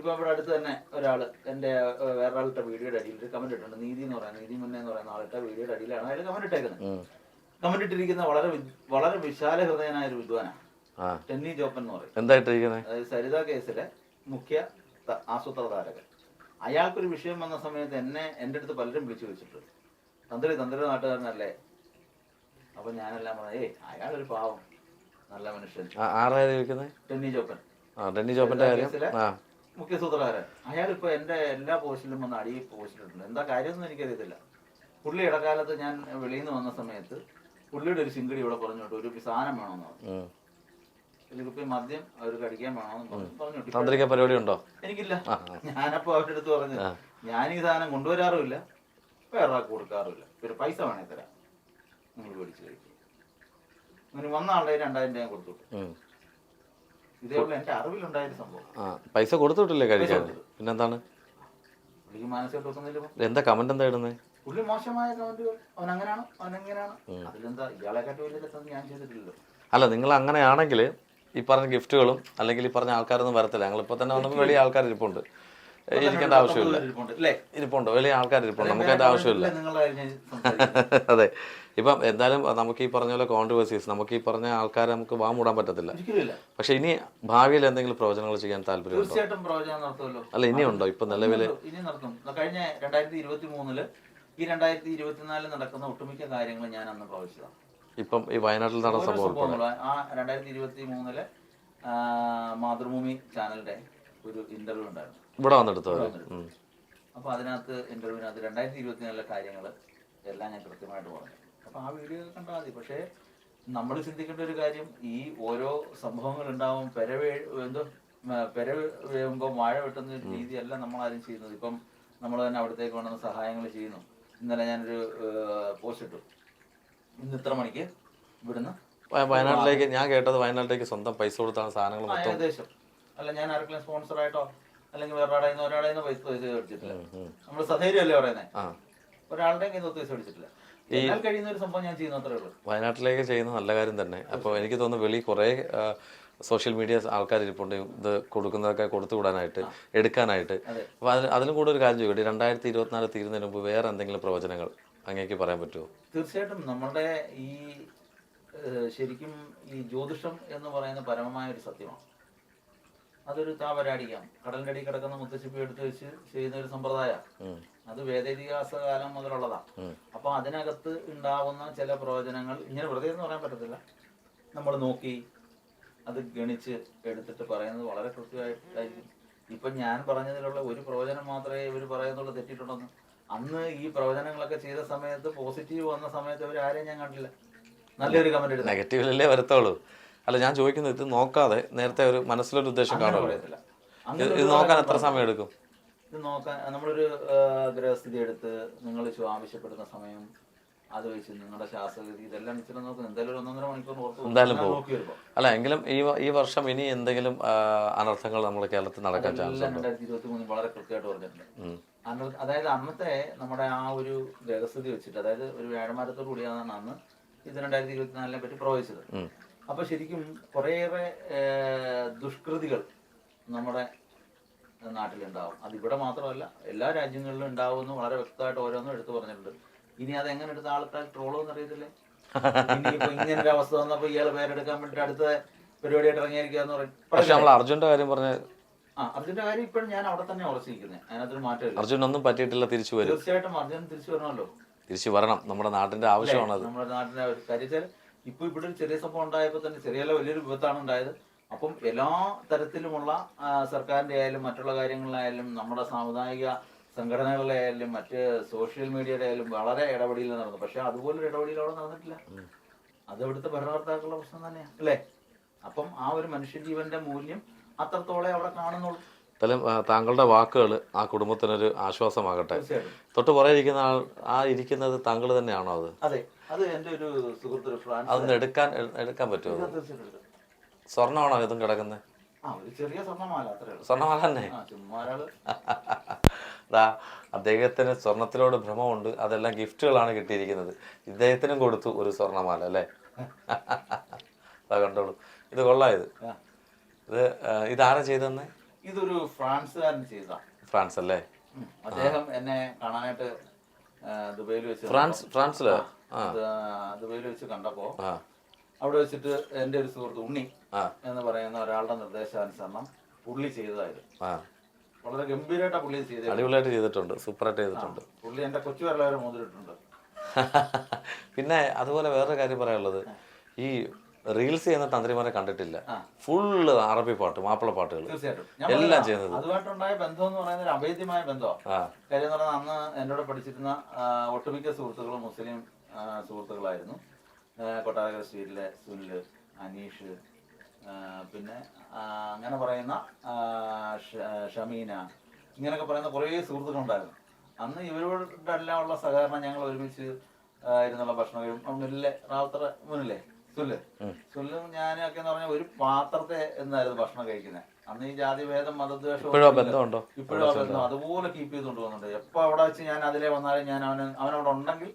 ഇപ്പൊ ഇവിടെ അടുത്ത് തന്നെ ഒരാള് എന്റെ വേറൊരാളുടെ വീഡിയോയുടെ അടിയിൽ ഒരു കമന്റ് ഇട്ടുണ്ട്. നീതി മുന്നേ എന്ന് പറയുന്ന ആളുടെ വീഡിയോയുടെ അടിയിലാണ് അയാൾ കമന്റ് ഇട്ടേക്കുന്നത്. കമന്റ് ഇട്ടിരിക്കുന്ന വളരെ വിശാല ഹൃദയനായ ഒരു വിദ്വാനാണ്, ടെന്നി ജോപ്പൻ എന്ന് പറയും. അതായത് സരിത കേസിലെ മുഖ്യ ആസൂത്രധാരകൻ. അയാൾക്കൊരു വിഷയം വന്ന സമയത്ത് എന്റെ അടുത്ത് പലരും വിളിച്ചു വെച്ചിട്ടുണ്ട്, തന്ത്രി നാട്ടുകാരനല്ലേ. അപ്പൊ ഞാനെല്ലാം പറഞ്ഞേ അയാളൊരു പാവം നല്ല മനുഷ്യൻ. ടെന്നി ജോപ്പന്റെ കേസിലെ മുഖ്യ സൂത്രധാരൻ. അയാളിപ്പോ എന്റെ എല്ലാ പോസ്റ്റിലും വന്ന് അടിയിൽ പോസ്റ്റിട്ടുണ്ട്. എന്താ കാര്യമൊന്നും എനിക്കറിയത്തില്ല. പുള്ളി ഇടക്കാലത്ത് ഞാൻ വെളിയിൽ നിന്ന് വന്ന സമയത്ത് പുള്ളിയുടെ ഒരു ശിങ്കടി ഇവിടെ പറഞ്ഞോട്ട് ഒരു സാധനം വേണമെന്ന് പറഞ്ഞു. ഇതിപ്പോ മദ്യം അവർക്ക് അടിക്കാൻ വേണമെന്ന് പറഞ്ഞു. പരിപാടി ഉണ്ടോ? എനിക്കില്ല. ഞാനപ്പോ അവരുടെ അടുത്ത് പറഞ്ഞു, ഞാൻ ഈ സാധനം കൊണ്ടുവരാറുമില്ല, വേറെ ആൾക്ക് കൊടുക്കാറുമില്ല, പിന്നെ പൈസ വേണേ തരാം, നിങ്ങൾ മേടിച്ച് കഴിക്കും. അങ്ങനെ വന്ന ആളുടെ 2000 ഞാൻ കൊടുത്തു. ഇതേപോലെ എന്റെ അറിവിലുണ്ടായൊരു സംഭവം. പൈസ കൊടുത്തിട്ടില്ലേ കഴിക്കാൻ? പിന്നെന്താണ് പുള്ളിക്ക് മാനസികമായിട്ട് വെക്കുന്നില്ല. എന്താ കമന്റ് എന്താ ഇടുന്നത്? പുള്ളി മോശമായ കമന്റുകൾ, അവൻ അങ്ങനെയാണ് അവനെങ്ങനെയാണ്. അതിലെന്താ ഇയാളെക്കാട്ട് വലിയ തെറ്റൊന്നും ഞാൻ ചെയ്തിട്ടില്ലല്ലോ. അല്ല, നിങ്ങൾ അങ്ങനെയാണെങ്കിൽ ഈ പറഞ്ഞ ഗിഫ്റ്റുകളും അല്ലെങ്കിൽ ഈ പറഞ്ഞ ആൾക്കാരൊന്നും വരത്തില്ല. ഞങ്ങളിപ്പോൾ തന്നെ വന്നപ്പോൾ വലിയ ആൾക്കാർ ഇരിപ്പുണ്ട്, ഇരിക്കേണ്ട ആവശ്യമില്ല. ഇരിപ്പുണ്ട്, വലിയ ആൾക്കാർ ഇരിപ്പുണ്ട്, നമുക്ക് അതിൻ്റെ ആവശ്യമില്ല. അതെ, ഇപ്പം എന്തായാലും നമുക്ക് ഈ പറഞ്ഞ പോലെ കോൺട്രവേഴ്സീസ്, നമുക്ക് ഈ പറഞ്ഞ ആൾക്കാരെ നമുക്ക് വാമൂടാൻ പറ്റത്തില്ല. പക്ഷെ ഇനി ഭാവിയിൽ എന്തെങ്കിലും പ്രവചനങ്ങൾ ചെയ്യാൻ താല്പര്യം? തീർച്ചയായിട്ടും പ്രവചനം നടത്തുമല്ലോ. അല്ല, ഇനിയുണ്ടോ? ഇപ്പൊ നിലവില് ഇനി നടത്തും. കഴിഞ്ഞ 2023 ഈ 2024 നടക്കുന്ന ഒട്ടുമിക്ക കാര്യങ്ങൾ ഞാൻ അന്ന് പ്രവചിച്ചതാണ്. ഇപ്പം ഈ വയനാട്ടിൽ നടന്ന സംഭവം ആ 2023 മാതൃഭൂമി ചാനലിന്റെ ഒരു ഇന്റർവ്യൂ ഉണ്ടായിരുന്നു, ഇവിടെ വന്നെടുത്തോ. അപ്പൊ അതിനകത്ത് ഇന്റർവ്യൂവിനകത്ത് 2024 കാര്യങ്ങൾ എല്ലാം ഞാൻ കൃത്യമായിട്ട് പറഞ്ഞു. അപ്പൊ ആ വീഡിയോ കണ്ടാൽ മതി. പക്ഷെ നമ്മൾ ചിന്തിക്കേണ്ട ഒരു കാര്യം, ഈ ഓരോ സംഭവങ്ങൾ ഉണ്ടാവും, പെര വീഴുമ്പോൾ വാഴ വെട്ടുന്ന ഒരു രീതിയല്ല നമ്മളാരും ചെയ്യുന്നത്. ഇപ്പം നമ്മൾ തന്നെ അവിടത്തേക്ക് വേണ്ടുന്ന സഹായങ്ങൾ ചെയ്യുന്നു. ഇന്നലെ ഞാനൊരു പോസ്റ്റ് ഇട്ടു, ഇന്ന് ഇത്ര മണിക്ക് ഇവിടുന്ന് വയനാട്ടിലേക്ക്. ഞാൻ കേട്ടത് വയനാട്ടിലേക്ക് സ്വന്തം പൈസ കൊടുത്താണ് സാധനങ്ങൾ ഏകദേശം. അല്ല, ഞാൻ ആർക്കെങ്കിലും സ്പോൺസർ ആയിട്ടോ അല്ലെങ്കിൽ വേറെ ഒരാളെ പൈസ മേടിച്ചിട്ടില്ല. നമ്മൾ സധൈര്യമല്ലേ പറയുന്നത്, ഒരാളുടെ കയ്യിൽ നിന്ന് പൈസ മേടിച്ചിട്ടില്ല. കഴിയുന്ന ഒരു സംഭവം ഞാൻ ചെയ്യുന്ന അത്രേ ഉള്ളൂ. വയനാട്ടിലേക്ക് ചെയ്യുന്ന നല്ല കാര്യം തന്നെ. അപ്പോൾ എനിക്ക് തോന്നുന്നു വെളി കുറേ സോഷ്യൽ മീഡിയ ആൾക്കാർ ഇരിപ്പുണ്ട് ഇത് കൊടുക്കുന്നതൊക്കെ കൊടുത്തുവിടാനായിട്ട്, എടുക്കാനായിട്ട്. അപ്പോൾ അതിലും കൂടെ ഒരു കാര്യം ചോദിക്കട്ടെ, 2024 തീരുന്നതിന് മുമ്പ് വേറെ എന്തെങ്കിലും പ്രവചനങ്ങൾ അങ്ങേക്ക് പറയാൻ പറ്റുമോ? തീർച്ചയായിട്ടും. നമ്മുടെ ഈ ശരിക്കും ഈ ജ്യോതിഷം എന്ന് പറയുന്ന പരമമായ ഒരു സത്യമാണ്. അതൊരു താപരാടിക്കാം, കടലിന്റെ അടി കിടക്കുന്ന മുത്തശ്ശിപ്പി എടുത്ത് വെച്ച് ചെയ്യുന്ന ഒരു സമ്പ്രദായമാണ്. അത് വേദേതിഹാസ കാലം മുതലുള്ളതാണ്. അപ്പൊ അതിനകത്ത് ഉണ്ടാവുന്ന ചില പ്രവചനങ്ങൾ ഇങ്ങനെ വെറുതെ എന്ന് പറയാൻ പറ്റത്തില്ല. നമ്മൾ നോക്കി അത് ഗണിച്ച് എടുത്തിട്ട് പറയുന്നത് വളരെ കൃത്യമായിട്ടായിരിക്കും. ഇപ്പൊ ഞാൻ പറഞ്ഞതിലുള്ള ഒരു പ്രവചനം മാത്രമേ ഇവർ പറയുന്നുള്ളൂ തെറ്റിയിട്ടുണ്ടെന്ന്. അന്ന് ഈ പ്രവചനങ്ങളൊക്കെ ചെയ്ത സമയത്ത് പോസിറ്റീവ് വന്ന സമയത്ത് അവർ ആരെയും ഞാൻ കണ്ടില്ല. നല്ലൊരു കമന്റ് എടുത്തു. നെഗറ്റീവിലല്ലേ വരത്തുള്ളൂ. അല്ല, ഞാൻ ചോദിക്കുന്നത് ഇത് നോക്കാതെ നേരത്തെ ഒരു മനസ്സിലൊരു ഉദ്ദേശം കാണുമല്ലോ, ഇത് നോക്കാൻ എത്ര സമയം എടുക്കും? ഇത് നോക്കാൻ നമ്മളൊരു ഗ്രഹസ്ഥിതി എടുത്ത് നിങ്ങൾ ആവശ്യപ്പെടുന്ന സമയം അത് വെച്ച് നിങ്ങളുടെ ശാസ്ത്രഗതി ഇതെല്ലാം വെച്ചിട്ട് നോക്കുന്നത് എന്തായാലും 1.5 മണിക്കൂർ എന്തായാലും പോകും. അല്ല, എങ്കിലും ഈ വർഷം ഇനി എന്തെങ്കിലും അനർത്ഥങ്ങൾ നമ്മുടെ കേരളത്തിൽ നടക്കാൻ ചാൻസ് ഉണ്ട്? 2023 വളരെ കൃത്യമായിട്ട് പറഞ്ഞിട്ടുണ്ട്. അതായത് അന്നത്തെ നമ്മുടെ ആ ഒരു ഗ്രഹസ്ഥിതി വെച്ചിട്ട്, അതായത് ഒരു വ്യാഴമാരത്തോടു കൂടിയാണ് അന്ന് ഇത് 2024 പറ്റി പ്രവചിച്ചത്. അപ്പൊ ശരിക്കും കുറേയേറെ ദുഷ്കൃതികൾ നമ്മുടെ നാട്ടിലുണ്ടാവും. അതിവിടെ മാത്രമല്ല, എല്ലാ രാജ്യങ്ങളിലും ഉണ്ടാവുമെന്ന് വളരെ വ്യക്തമായിട്ട് ഓരോന്നും എടുത്തു പറഞ്ഞിട്ടുണ്ട്. ഇനി അത് എങ്ങനെ എടുത്ത ആൾക്കാർ ട്രോളോന്ന് അറിയത്തില്ലേ. ഇനിയിപ്പോ ഇങ്ങനൊരു അവസ്ഥ വന്നപ്പോ ഇയാള് പേരെടുക്കാൻ വേണ്ടിട്ട് അടുത്ത പരിപാടിയായിട്ട് ഇറങ്ങിയിരിക്കാന്ന് പറയും. അർജുന്റെ കാര്യം പറഞ്ഞ അർജുന്റെ കാര്യം ഇപ്പോഴും ഞാൻ അവിടെ തന്നെ ഉറച്ചിരിക്കുന്നത്, അതിനകത്തൊരു മാറ്റമില്ല. അർജുനൊന്നും പറ്റിയിട്ടില്ല, തിരിച്ചു വരും. തീർച്ചയായിട്ടും അർജുൻ തിരിച്ചു വരണമല്ലോ, തിരിച്ചു വരണം. നമ്മുടെ നാട്ടിന്റെ ആവശ്യമാണ്. നമ്മുടെ നാട്ടിന്റെ കാര്യം ഇപ്പൊ ഇവിടെ ഒരു ചെറിയ സംഭവം ഉണ്ടായപ്പോ തന്നെ ചെറിയല്ല വലിയൊരു വിപത്താണ് ഉണ്ടായത്. അപ്പം എല്ലാ തരത്തിലുമുള്ള സർക്കാരിന്റെ ആയാലും മറ്റുള്ള കാര്യങ്ങളിലായാലും നമ്മുടെ സാമുദായിക സംഘടനകളിലായാലും മറ്റ് സോഷ്യൽ മീഡിയയുടെ ആയാലും വളരെ ഇടപെടൽ നടന്നു. പക്ഷെ അതുപോലൊരു ഇടപെടൽ അവിടെ നടന്നിട്ടില്ല. അത് ഇവിടുത്തെ ഭരണകർത്താക്കളുടെ പ്രശ്നം തന്നെയാണ് അല്ലേ. അപ്പം ആ ഒരു മനുഷ്യജീവന്റെ മൂല്യം അത്രത്തോളം അവിടെ കാണുന്നുള്ളൂ. താങ്കളുടെ വാക്കുകൾ ആ കുടുംബത്തിനൊരു ആശ്വാസമാകട്ടെ. തൊട്ട് പുറകെ ഇരിക്കുന്ന ആ ഇരിക്കുന്നത് താങ്കൾ തന്നെയാണോ? അത് അതെ, അത് എന്റെ ഒരു സുഹൃത്ത്. അതൊന്ന് എടുക്കാൻ പറ്റുമോ? സ്വർണ്ണമാണോ ഇതും കിടക്കുന്നത്? ചെറിയ സ്വർണ്ണമാല, സ്വർണ്ണമാല തന്നെ. അദ്ദേഹത്തിന് സ്വർണത്തിലോട് ഭ്രമമുണ്ട്. അതെല്ലാം ഗിഫ്റ്റുകളാണ് കിട്ടിയിരിക്കുന്നത്. ഇദ്ദേഹത്തിനും കൊടുത്തു ഒരു സ്വർണ്ണമാല അല്ലേ. കണ്ടോളൂ, ഇത് കൊള്ളാം. ഇതാരാ ചെയ്തെന്നേ? ഇതൊരു ഫ്രാൻസുകാരൻ ചെയ്തതാ. ഫ്രാൻസ് അല്ലേ? അദ്ദേഹം എന്നെ കാണാനായിട്ട് ദുബൈയിൽ വെച്ച് ഫ്രാൻസില് ദുബൈയിൽ വെച്ച് കണ്ടപ്പോ അവിടെ വെച്ചിട്ട് എൻ്റെ ഒരു സുഹൃത്ത് ഉണ്ണി എന്ന് പറയുന്ന ഒരാളുടെ നിർദ്ദേശാനുസരണം പുള്ളി ചെയ്തതായിരുന്നു. വളരെ ഗംഭീരമായിട്ടാ പുള്ളി ചെയ്തത്. അടിപൊളിയായിട്ട് ചെയ്തിട്ടുണ്ട്, സൂപ്പറായിട്ട് ചെയ്തിട്ടുണ്ട്. പുള്ളി എൻ്റെ കൊച്ചു വരെ മോതിരിട്ടുണ്ട്. പിന്നെ അതുപോലെ വേറൊരു കാര്യം പറയാനുള്ളത്, ഈ റീൽസ് ചെയ്യുന്ന തന്ത്രിമാരെ കണ്ടിട്ടില്ല. ഫുള്ള് അറബി പാട്ട്, മാപ്പിള പാട്ടുകൾ എല്ലാം ചെയ്യുന്നത്. അതുമായിട്ടുണ്ടായ ബന്ധം എന്ന് പറയുന്നത് അഭേദ്യമായ ബന്ധമാണ്. കാര്യം എന്ന് പറഞ്ഞാൽ അന്ന് എന്നോട് പഠിച്ചിരുന്ന ഒട്ടുമിക്ക സുഹൃത്തുക്കളും മുസ്ലിം സുഹൃത്തുക്കളായിരുന്നു. കൊട്ടാരക്കര സ്ട്രീറ്റിലെ സുനില്, അനീഷ്, പിന്നെ അങ്ങനെ പറയുന്ന ഷമീന, ഇങ്ങനെയൊക്കെ പറയുന്ന കുറേ സുഹൃത്തുക്കളുണ്ടായിരുന്നു. അന്ന് ഇവരോടെ എല്ലാം ഉള്ള സഹകരണം ഞങ്ങൾ ഒരുമിച്ച് ഇരുന്നുള്ള ഭക്ഷണം മുന്നിലെ റാവുത്തറ മുന്നിലെ സുല്ലും ഞാനൊക്കെ എന്ന് പറഞ്ഞാൽ ഒരു പാത്രത്തെ എന്നായിരുന്നു ഭക്ഷണം കഴിക്കുന്നത്. അന്ന് ഈ ജാതി ഭേദം മതദ്വേഷം ഇപ്പോഴും ആ ബന്ധം അതുപോലെ കീപ്പ് ചെയ്തുകൊണ്ട് പോകുന്നുണ്ട്. എപ്പോൾ അവിടെ വെച്ച് ഞാൻ അതിലെ വന്നാലും ഞാൻ അവനവിടെ ഉണ്ടെങ്കിൽ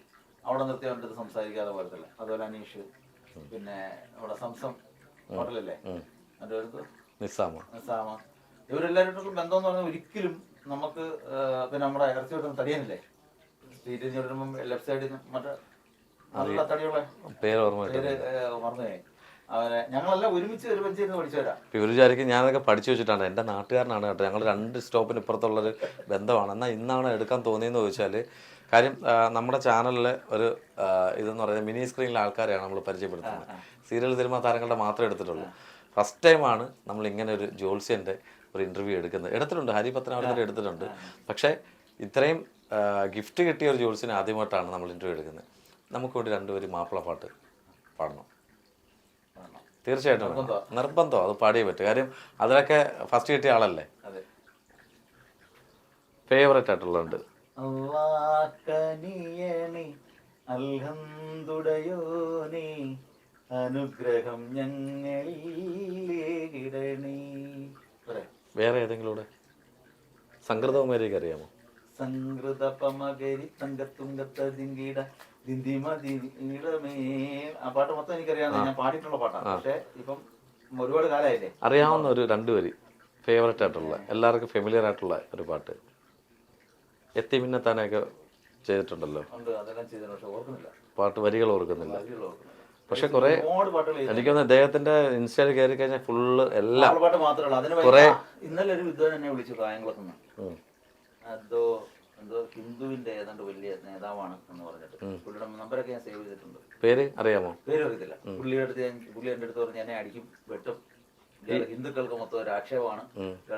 അവിടെ നിർത്തി അവൻ്റെ അടുത്ത് സംസാരിക്കാതെ പോലത്തില്ല. അതുപോലെ അനീഷ്, പിന്നെ അവിടെ സംസം ഹോട്ടലല്ലേ എൻ്റെ അടുത്ത് നിസാമ, ഇവരെല്ലാവരും ബന്ധം എന്ന് പറഞ്ഞാൽ ഒരിക്കലും നമുക്ക് പിന്നെ നമ്മുടെ ഇറച്ചി വെട്ടുന്ന തടിയനില്ലേ സ്ട്രീറ്റിൽ വരുമ്പം ലെഫ്റ്റ് സൈഡിൽ മറ്റേ നല്ല തടിയുള്ള പേര് മറന്നുപോയി. അവരെ ഞങ്ങളെല്ലാം ഒരുമിച്ച് ഒരു ബെഞ്ചിരുന്ന് പഠിച്ചവരാ. ഇവർ വിചാരിക്കും ഞാനതൊക്കെ പഠിച്ചു വെച്ചിട്ടാണ്, എൻ്റെ നാട്ടുകാരനാണ് കേട്ടോ, ഞങ്ങൾ 2 സ്റ്റോപ്പിന് ഇപ്പുറത്തുള്ളൊരു ബന്ധമാണ്. എന്നാൽ ഇന്നാണ് എടുക്കാൻ തോന്നിയെന്ന് ചോദിച്ചാൽ, കാര്യം നമ്മുടെ ചാനലിൽ ഒരു ഇതെന്ന് പറയുന്നത് മിനി സ്ക്രീനിലെ ആൾക്കാരെയാണ് നമ്മൾ പരിചയപ്പെടുത്തുന്നത്. സീരിയൽ സിനിമ താരങ്ങളുടെ മാത്രമേ എടുത്തിട്ടുള്ളൂ. ഫസ്റ്റ് ടൈമാണ് നമ്മൾ ഇങ്ങനെ ഒരു ജോത്സ്യൻ്റെ ഒരു ഇൻ്റർവ്യൂ എടുത്തിട്ടുണ്ട്. ഹരി പത്തനാപുരത്തിൽ എടുത്തിട്ടുണ്ട്. പക്ഷേ ഇത്രയും ഗിഫ്റ്റ് കിട്ടിയ ഒരു ജോത്സ്യനെ ആദ്യമായിട്ടാണ് നമ്മൾ ഇൻ്റർവ്യൂ എടുക്കുന്നത്. നമുക്ക് വേണ്ടി 2 പേര് മാപ്പിള പാട്ട് പാടണം. തീർച്ചയായിട്ടും നിർബന്ധം, അത് പാടിയേ പറ്റും. കാര്യം അതിലൊക്കെ ഫസ്റ്റ് കിട്ടിയ ആളല്ലേ. ഫേവറേറ്റ് ആയിട്ടുള്ളുണ്ട്. അനുഗ്രഹം വേറെ ഏതെങ്കിലും കൂടെ സംഗൃതവുമാരേക്ക് അറിയാമോ? സംഗൃത പമകരി തങ്കത്തുങ്കത്തിട ആ പാട്ട് മൊത്തം എനിക്കറിയാവുന്ന, ഞാൻ പാടിയിട്ടുള്ള പാട്ടാണ്. പക്ഷെ ഇപ്പം ഒരുപാട് കാലമായില്ലേ. അറിയാവുന്ന ഒരു 2 വരി ഫേവറേറ്റ് ആയിട്ടുള്ള, എല്ലാവർക്കും ഫെമിലിയർ ആയിട്ടുള്ള ഒരു പാട്ട്. എത്തിമിന്നത്താനൊക്കെ ചെയ്തിട്ടുണ്ടല്ലോ. പാട്ട് വരികൾ ഓർക്കുന്നില്ല. പക്ഷെ കുറെ എനിക്കൊന്ന് അദ്ദേഹത്തിന്റെ ഇൻസ്റ്റയിൽ കയറി കഴിഞ്ഞാൽ ഫുള്ള് എല്ലാം കുറെ. ഇന്നലെ ഒരു വിദ്വാൻ എന്നെ വിളിച്ചു കായംകുളത്തുനിന്ന്. എന്തോ ഹിന്ദുവിന്റെ ഏതാണ്ട് വലിയ നേതാവാണ് എന്ന് പറഞ്ഞിട്ട് പുള്ളിയുടെ നമ്പരൊക്കെ ഞാൻ സേവ് ചെയ്തിട്ടുണ്ട്. പേര് അറിയാമോ? പേര് അറിയത്തില്ല. പുള്ളി എൻ്റെ അടുത്ത് പറഞ്ഞ് എന്നെ അടിക്കും, വെട്ടും, ഹിന്ദുക്കൾക്ക് മൊത്തം ഒരു ആക്ഷേപമാണ്,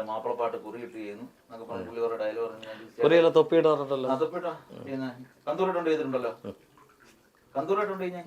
മാപ്പിളപ്പാട്ട് കുറിയിട്ട് ചെയ്യുന്നു എന്നൊക്കെ പറഞ്ഞ് പുള്ളി ഒരു ഡയലോഗ് പറഞ്ഞു. തൊപ്പിയിട്ടോ തൊപ്പിട്ടോ കന്തൂരായിട്ടുണ്ട് ചെയ്തിട്ടുണ്ടല്ലോ. കന്തൂരായിട്ടുണ്ട് ഞാൻ